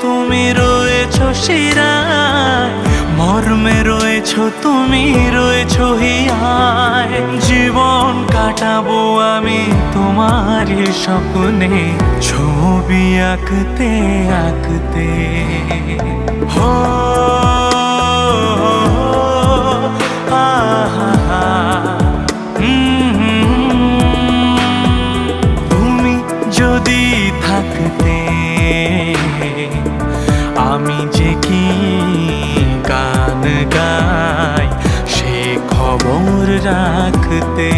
তুমি রয়েছো শিরায়, মর্মে রয়েছো তুমি রয়েছো হিয়ায়। জীবন কাটাবো আমি তোমারই স্বপ্নে, ছবি আঁকতে আঁকতে। হো তুমি যদি থাকতে আমি যে কি গান গাই সে খবর রাখতে।